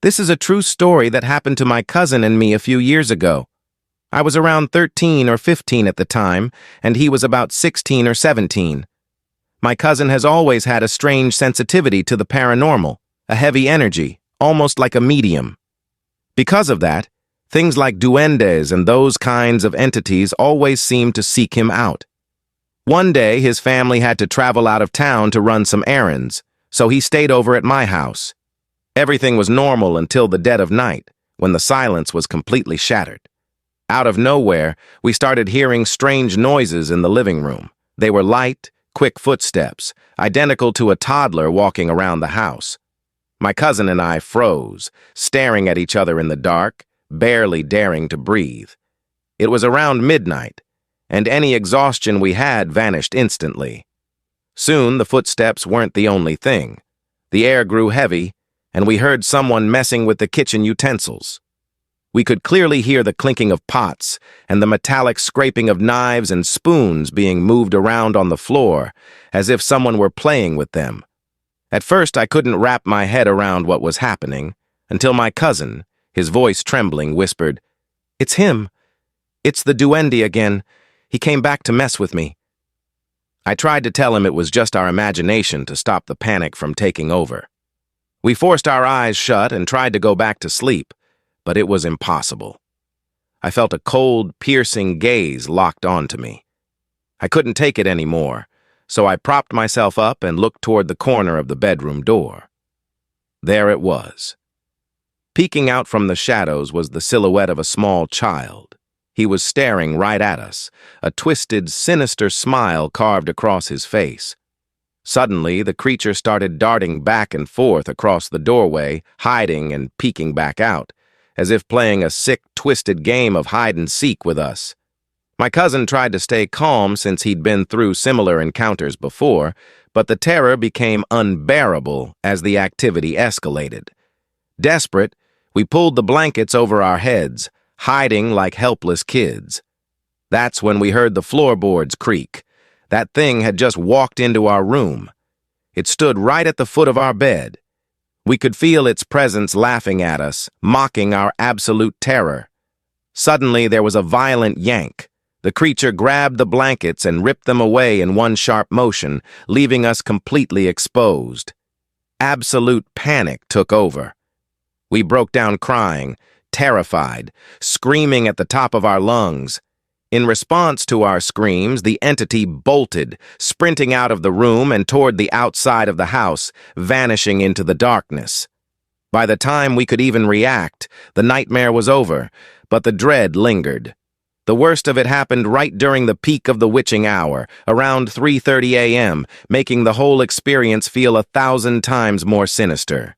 This is a true story that happened to my cousin and me a few years ago. I was around 13 or 15 at the time, and he was about 16 or 17. My cousin has always had a strange sensitivity to the paranormal, a heavy energy, almost like a medium. Because of that, things like duendes and those kinds of entities always seemed to seek him out. One day, his family had to travel out of town to run some errands, so he stayed over at my house. Everything was normal until the dead of night, when the silence was completely shattered. Out of nowhere, we started hearing strange noises in the living room. They were light, quick footsteps, identical to a toddler walking around the house. My cousin and I froze, staring at each other in the dark, barely daring to breathe. It was around midnight, and any exhaustion we had vanished instantly. Soon, the footsteps weren't the only thing. The air grew heavy, and we heard someone messing with the kitchen utensils. We could clearly hear the clinking of pots and the metallic scraping of knives and spoons being moved around on the floor, as if someone were playing with them. At first, I couldn't wrap my head around what was happening, until my cousin, his voice trembling, whispered, "It's him. It's the Duende again. He came back to mess with me." I tried to tell him it was just our imagination to stop the panic from taking over. We forced our eyes shut and tried to go back to sleep, but it was impossible. I felt a cold, piercing gaze locked onto me. I couldn't take it anymore, so I propped myself up and looked toward the corner of the bedroom door. There it was. Peeking out from the shadows was the silhouette of a small child. He was staring right at us, a twisted, sinister smile carved across his face. Suddenly, the creature started darting back and forth across the doorway, hiding and peeking back out, as if playing a sick, twisted game of hide-and-seek with us. My cousin tried to stay calm since he'd been through similar encounters before, but the terror became unbearable as the activity escalated. Desperate, we pulled the blankets over our heads, hiding like helpless kids. That's when we heard the floorboards creak. That thing had just walked into our room. It stood right at the foot of our bed. We could feel its presence laughing at us, mocking our absolute terror. Suddenly, there was a violent yank. The creature grabbed the blankets and ripped them away in one sharp motion, leaving us completely exposed. Absolute panic took over. We broke down crying, terrified, screaming at the top of our lungs. In response to our screams, the entity bolted, sprinting out of the room and toward the outside of the house, vanishing into the darkness. By the time we could even react, the nightmare was over, but the dread lingered. The worst of it happened right during the peak of the witching hour, around 3:30 a.m., making the whole experience feel 1,000 times more sinister.